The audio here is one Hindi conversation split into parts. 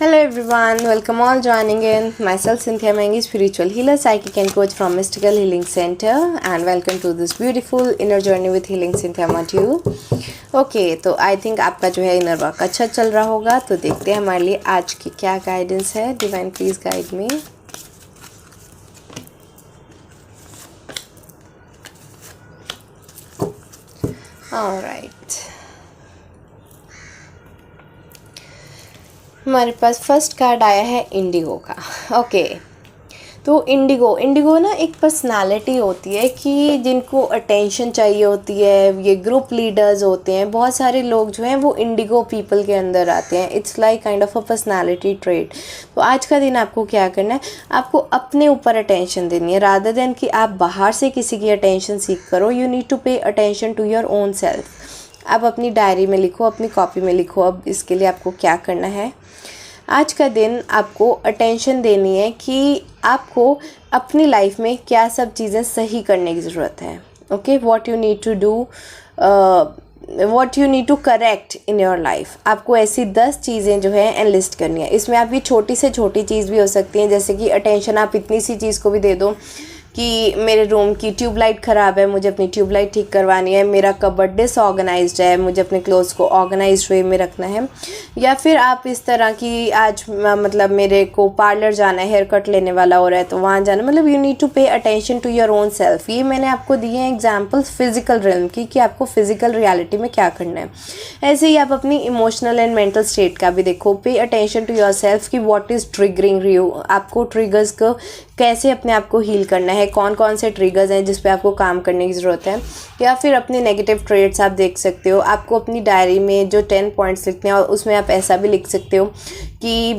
Hello everyone, welcome all joining in. Myself Cynthia Mengi, spiritual healer, psychic and coach from Mystical Healing Center, and welcome to this beautiful inner journey with Healing Cynthia module. Okay, तो आई थिंक आपका जो है इनर वर्क अच्छा चल रहा होगा. तो देखते हैं हमारे लिए आज की क्या गाइडेंस है. Divine please guide me. Alright, हमारे पास फर्स्ट कार्ड आया है इंडिगो का. ओके, तो इंडिगो ना एक पर्सनालिटी होती है कि जिनको अटेंशन चाहिए होती है. ये ग्रुप लीडर्स होते हैं. बहुत सारे लोग जो हैं वो इंडिगो पीपल के अंदर आते हैं. It's like kind of a personality trait. तो आज का दिन आपको क्या करना है, आपको अपने ऊपर अटेंशन देनी है रादर देन कि आप बाहर से किसी की अटेंशन सीख करो. You need to pay attention to your own self. आप अपनी डायरी में लिखो, अपनी कॉपी में लिखो. अब इसके लिए आपको क्या करना है, आज का दिन आपको अटेंशन देनी है कि आपको अपनी लाइफ में क्या सब चीज़ें सही करने की ज़रूरत है. Okay, what you need to do, what you need to correct in your life. आपको ऐसी 10 चीज़ें जो है एनलिस्ट करनी है. इसमें आपकी छोटी से छोटी चीज़ भी हो सकती है, जैसे कि अटेंशन आप इतनी सी चीज़ को भी दे दो कि मेरे रूम की ट्यूबलाइट ख़राब है, मुझे अपनी ट्यूबलाइट ठीक करवानी है. मेरा कबर्ड डिसऑर्गेनाइज्ड है, मुझे अपने क्लोथ्स को ऑर्गेनाइज्ड वे में रखना है. या फिर आप इस तरह की आज मतलब मेरे को पार्लर जाना है, हेयर कट लेने वाला हो रहा है तो वहाँ जाना. मतलब you need to pay attention to your own self. ये मैंने आपको दिए हैं एग्जाम्पल्स फिजिकल रियल्म की कि आपको फिजिकल रियलिटी में क्या करना है. ऐसे ही आप अपनी इमोशनल एंड मेंटल स्टेट का भी देखो. Pay attention to your self कि व्हाट इज़ ट्रिगरिंग यू. आपको ट्रिगर्स को कैसे अपने आप को हील करना है, कौन कौन से ट्रिगर्स हैं जिस पे आपको काम करने की ज़रूरत है. या फिर अपने नेगेटिव ट्रेड्स आप देख सकते हो. आपको अपनी डायरी में जो 10 पॉइंट्स लिखते हैं और उसमें आप ऐसा भी लिख सकते हो कि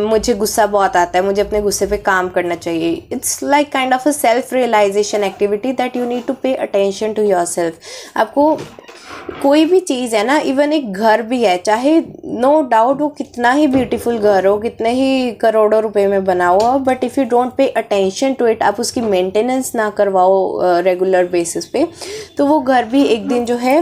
मुझे गुस्सा बहुत आता है, मुझे अपने गुस्से पे काम करना चाहिए. It's like kind of a self realization activity that you need to pay attention to your self. आपको कोई भी चीज़ है ना, इवन एक घर भी है, चाहे नो डाउट वो कितना ही ब्यूटीफुल घर हो, कितने ही करोड़ों रुपए में बना हो, but if you don't pay attention to it, आप उसकी मेंटेनेंस ना करवाओ रेगुलर बेसिस पे, तो वो घर भी एक दिन जो है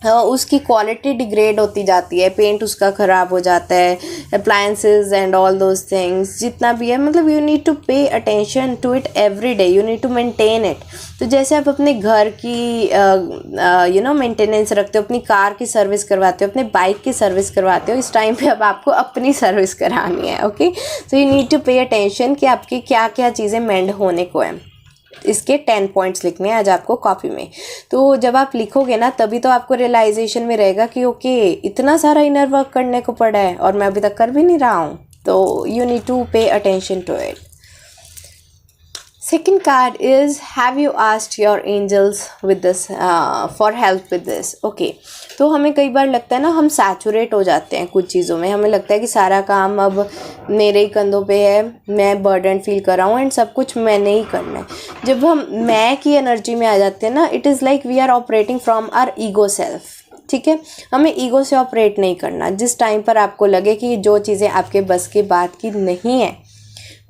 उसकी क्वालिटी डिग्रेड होती जाती है. पेंट उसका ख़राब हो जाता है, appliances and all those things जितना भी है. मतलब you need to pay attention to it every day. You need to maintain it. तो जैसे आप अपने घर की मेंटेनेंस रखते हो, अपनी कार की सर्विस करवाते हो, अपने बाइक की सर्विस करवाते हो, इस टाइम पे अब आपको अपनी सर्विस करानी है. Okay, so you need to pay attention कि आपकी क्या क्या चीज़ें मेंड होने को है. इसके 10 पॉइंट्स लिखने हैं आज आपको कॉपी में. तो जब आप लिखोगे ना तभी तो आपको रियलाइजेशन में रहेगा कि ओके इतना सारा इनर वर्क करने को पड़ा है और मैं अभी तक कर भी नहीं रहा हूँ. तो you need to pay attention to it. Second card is, have you asked your angels with this for help with this? Okay, तो हमें कई बार लगता है ना, हम सैचुरेट हो जाते हैं कुछ चीज़ों में. हमें लगता है कि सारा काम अब मेरे ही कंधों पे है, मैं बर्डन फील कर रहा हूँ एंड सब कुछ मैंने ही करना है. जब हम मैं की एनर्जी में आ जाते हैं ना, it is like we are operating from our ego self. ठीक है, हमें ईगो से ऑपरेट नहीं करना. जिस टाइम पर आपको लगे कि जो चीज़ें आपके बस की बात की नहीं है,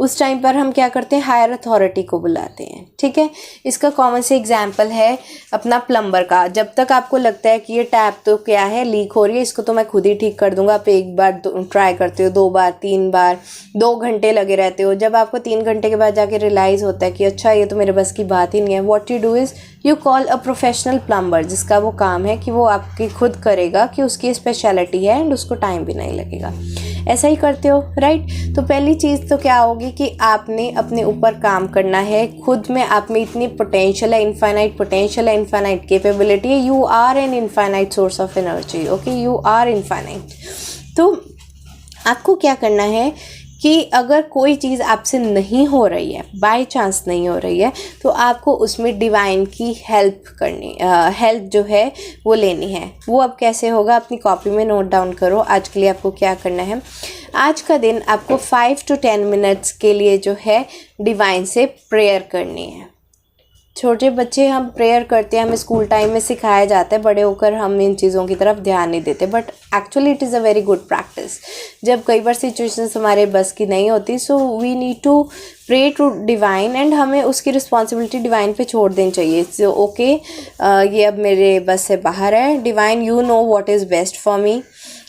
उस टाइम पर हम क्या करते हैं, हायर अथॉरिटी को बुलाते हैं. ठीक है, इसका कॉमन से एग्जांपल है अपना प्लम्बर का. जब तक आपको लगता है कि ये टैप तो क्या है, लीक हो रही है, इसको तो मैं खुद ही ठीक कर दूंगा, आप एक बार ट्राई करते हो, 2 बार 3 बार, 2 घंटे लगे रहते हो. जब आपको 3 घंटे के बाद जाके रियलाइज़ होता है कि अच्छा ये तो मेरे बस की बात ही नहीं है, what you do is you call a professional plumber, जिसका वो काम है कि वो आपकी खुद करेगा, कि उसकी स्पेशलिटी है एंड उसको टाइम भी नहीं लगेगा. ऐसा ही करते हो, राइट. तो पहली चीज़ तो क्या होगी कि आपने अपने ऊपर काम करना है. खुद में आप में इतनी पोटेंशियल है, इनफाइनाइट पोटेंशियल है, इनफाइनाइट कैपेबिलिटी है. You are an infinite source of energy. Okay, you are infinite. तो आपको क्या करना है कि अगर कोई चीज़ आपसे नहीं हो रही है, बाय चांस नहीं हो रही है, तो आपको उसमें डिवाइन की हेल्प जो है वो लेनी है. वो अब कैसे होगा, अपनी कॉपी में नोट डाउन करो. आज के लिए आपको क्या करना है, आज का दिन आपको 5 to 10 मिनट्स के लिए जो है डिवाइन से प्रेयर करनी है. छोटे बच्चे हम प्रेयर करते हैं, हमें स्कूल टाइम में सिखाया जाता है, बड़े होकर हम इन चीज़ों की तरफ ध्यान नहीं देते, but actually it is a very good practice. जब कई बार सिचुएशंस हमारे बस की नहीं होती, so we need to pray to divine and हमें उसकी रिस्पॉन्सिबिलिटी डिवाइन पे छोड़ देनी चाहिए. सो ओके, ये अब मेरे बस से बाहर है, divine you know what is best for me.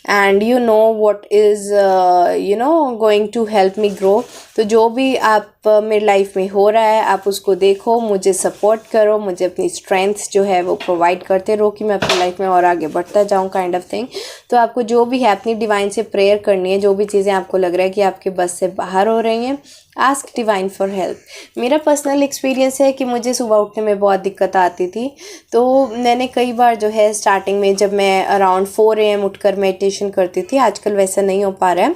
And you know what is going to help me grow. तो जो भी आप मेरी लाइफ में हो रहा है आप उसको देखो, मुझे सपोर्ट करो, मुझे अपनी स्ट्रेंथ्स जो है वो प्रोवाइड करते रहो कि मैं अपनी लाइफ में और आगे बढ़ता जाऊँ, काइंड ऑफ थिंग। तो आपको जो भी है अपनी डिवाइन से प्रेयर करनी है, जो भी चीज़ें आपको लग रहा है कि आपके बस से बाहर हो रही हैं, आस्क डिवाइन फॉर हेल्प। मेरा पर्सनल एक्सपीरियंस है कि मुझे सुबह उठने में बहुत दिक्कत आती थी, तो मैंने कई बार जो है स्टार्टिंग में जब मैं अराउंड 4 AM उठकर मेडिटेशन करती थी, आजकल वैसा नहीं हो पा रहा है,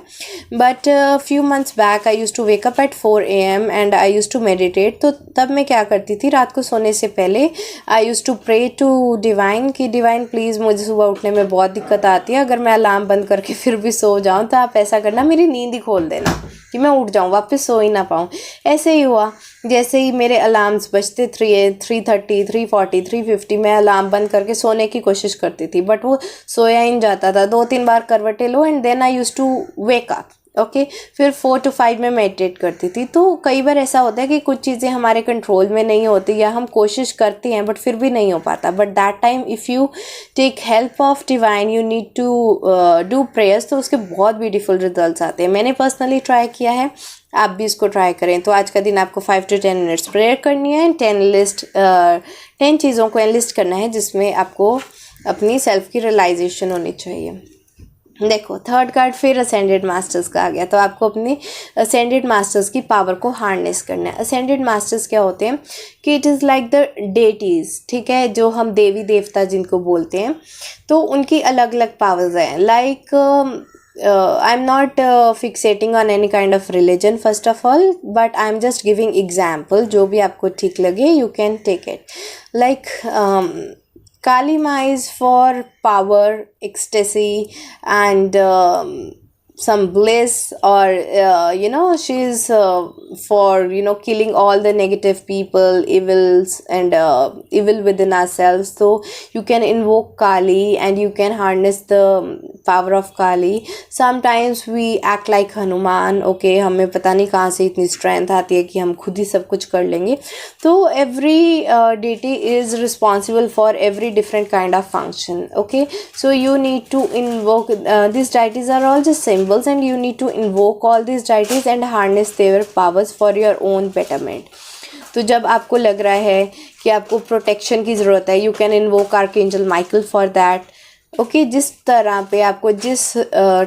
but few months back I use to wake up at 4 AM and I use to meditate. तो तब मैं क्या करती थी, रात को सोने से पहले I use to pray to divine कि डिवाइन प्लीज़ मुझे सुबह उठने में बहुत दिक्कत आती है, अगर मैं अलार्म बंद करके फिर भी सो जाऊँ तो आप ऐसा करना मेरी नींद ही खोल देना कि मैं उठ जाऊँ, वापस सो ही ना पाऊँ। ऐसे ही हुआ, जैसे ही मेरे अलार्म्स बजते 3:30, 3:40, 3:50 मैं अलार्म बंद करके सोने की कोशिश करती थी, बट वो सोया ही नहीं जाता था। 2-3 बार करवटें लो and then I use to wake up. Okay, फिर 4 to 5 में मेडिटेट करती थी। तो कई बार ऐसा होता है कि कुछ चीज़ें हमारे कंट्रोल में नहीं होती या हम कोशिश करते हैं बट फिर भी नहीं हो पाता, but that time if you take help of divine, you need to do prayers, तो उसके बहुत ब्यूटीफुल रिजल्ट्स आते हैं। मैंने पर्सनली ट्राई किया है, आप भी इसको ट्राई करें। तो आज का दिन आपको 5 to 10 मिनट्स प्रेयर करनी है, 10 चीज़ों को एनलिस्ट करना है जिसमें आपको अपनी सेल्फ की रियलाइजेशन होनी चाहिए। देखो, थर्ड कार्ड फिर असेंडेड मास्टर्स का आ गया, तो आपको अपने असेंडेड मास्टर्स की पावर को हार्नेस करना है। असेंडेड मास्टर्स क्या होते हैं कि it is like the deities, ठीक है, जो हम देवी देवता जिनको बोलते हैं, तो उनकी अलग अलग पावर्स हैं। Like I am not fixating on any kind of religion first of all, but I am just giving example, जो भी आपको ठीक लगे you can take it. Like Kali Ma is for power, ecstasy, and some bliss, or she's for killing all the negative people, evils, and evil within ourselves. So you can invoke Kali and you can harness the power of Kali. Sometimes we act like Hanuman, okay, हमें पता नहीं कहाँ से इतनी strength आती है कि हम खुद ही सब कुछ कर लेंगे। तो every deity is responsible for every different kind of function, okay, so you need to invoke these deities are all just symbols and you need to invoke all these deities and harness their powers for your own betterment. तो जब आपको लग रहा है कि आपको प्रोटेक्शन की ज़रूरत है, you can invoke archangel Michael for that. Okay, जिस तरह पे आपको जिस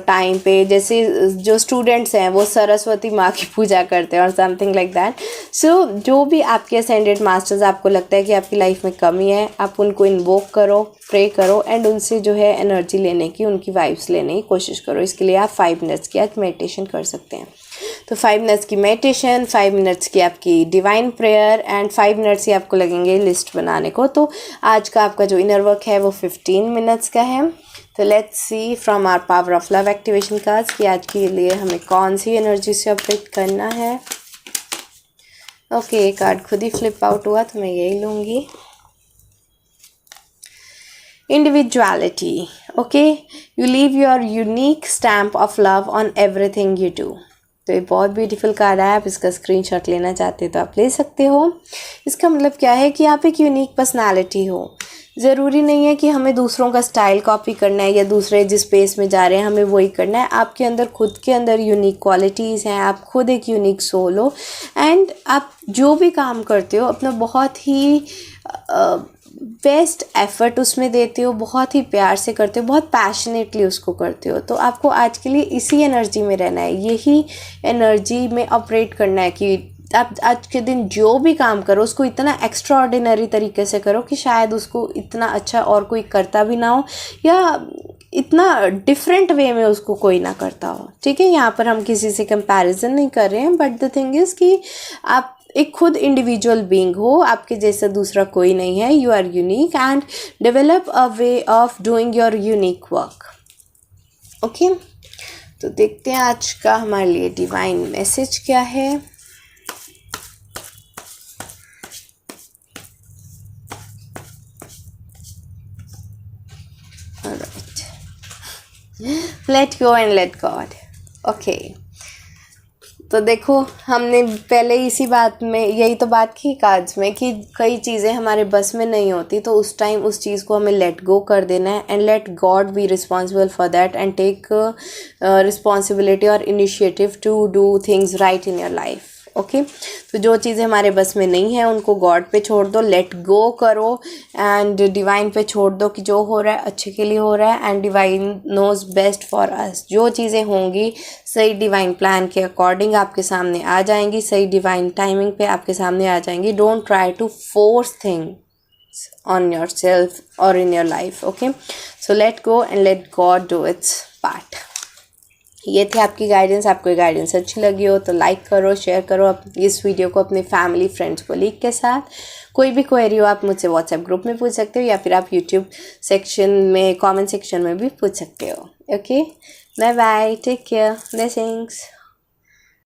टाइम पे, जैसे जो स्टूडेंट्स हैं वो सरस्वती माँ की पूजा करते हैं और समथिंग लाइक दैट। सो जो भी आपके असेंडेड मास्टर्स आपको लगता है कि आपकी लाइफ में कमी है, आप उनको इन्वोक करो, प्रे करो एंड उनसे जो है एनर्जी लेने की, उनकी वाइब्स लेने की कोशिश करो। इसके लिए आप 5 मिनट्स की आज मेडिटेशन कर सकते हैं। तो 5 मिनट्स की मेडिटेशन, 5 मिनट्स की आपकी डिवाइन प्रेयर एंड 5 मिनट्स ही आपको लगेंगे लिस्ट बनाने को। तो आज का आपका जो इनर वर्क है वो 15 मिनट्स का है। तो let's see from our power of love activation cards कि आज के लिए हमें कौन सी एनर्जी से ऑपरेट करना है। ओके, कार्ड खुद ही फ्लिप आउट हुआ तो मैं यही लूँगी। Individuality, okay, you leave your unique stamp of love on everything you do. तो ये बहुत ब्यूटीफुल कार्ड है, आप इसका स्क्रीनशॉट लेना चाहते हो तो आप ले सकते हो। इसका मतलब क्या है कि आप एक यूनिक पर्सनालिटी हो। ज़रूरी नहीं है कि हमें दूसरों का स्टाइल कॉपी करना है या दूसरे जिस स्पेस में जा रहे हैं हमें वही करना है। आपके अंदर खुद के अंदर यूनिक क्वालिटीज़ हैं, आप खुद एक यूनिक सोल हो एंड आप जो भी काम करते हो अपना बहुत ही बेस्ट एफर्ट उसमें देते हो, बहुत ही प्यार से करते हो, बहुत पैशनेटली उसको करते हो। तो आपको आज के लिए इसी एनर्जी में रहना है, यही एनर्जी में ऑपरेट करना है कि आप आज के दिन जो भी काम करो उसको इतना एक्स्ट्रा ऑर्डिनरी तरीके से करो कि शायद उसको इतना अच्छा और कोई करता भी ना हो या इतना डिफरेंट वे में उसको कोई ना करता हो। ठीक है, यहाँ पर हम किसी से कंपैरिजन नहीं कर रहे हैं, बट द थिंग इज़ कि आप एक खुद इंडिविजुअल बीइंग हो, आपके जैसा दूसरा कोई नहीं है। You are unique and develop a way of doing your unique work. Okay, तो देखते हैं आज का हमारे लिए डिवाइन मैसेज क्या है। Alright, let go and let God. Okay, तो देखो, हमने पहले इसी बात में यही तो बात की कार्ड्स में कि कई चीज़ें हमारे बस में नहीं होती, तो उस टाइम उस चीज़ को हमें लेट गो कर देना है and let God be responsible for that and take responsibility और initiative to do things right in your life. Okay, तो जो चीज़ें हमारे बस में नहीं है उनको गॉड पे छोड़ दो, लेट गो करो एंड डिवाइन पे छोड़ दो कि जो हो रहा है अच्छे के लिए हो रहा है and divine knows best for us. जो चीज़ें होंगी सही डिवाइन प्लान के अकॉर्डिंग आपके सामने आ जाएंगी, सही डिवाइन टाइमिंग पे आपके सामने आ जाएंगी। Don't try to force things on yourself और in your life. Okay, so let go and let God do its part. ये थी आपकी गाइडेंस। आपको ये गाइडेंस अच्छी लगी हो तो लाइक करो, शेयर करो इस वीडियो को अपने फैमिली, फ्रेंड्स, कोलीग के साथ। कोई भी क्वेरी हो आप मुझसे व्हाट्सएप ग्रुप में पूछ सकते हो या फिर आप यूट्यूब सेक्शन में, कमेंट सेक्शन में भी पूछ सकते हो। Okay, bye bye, take care, blessings.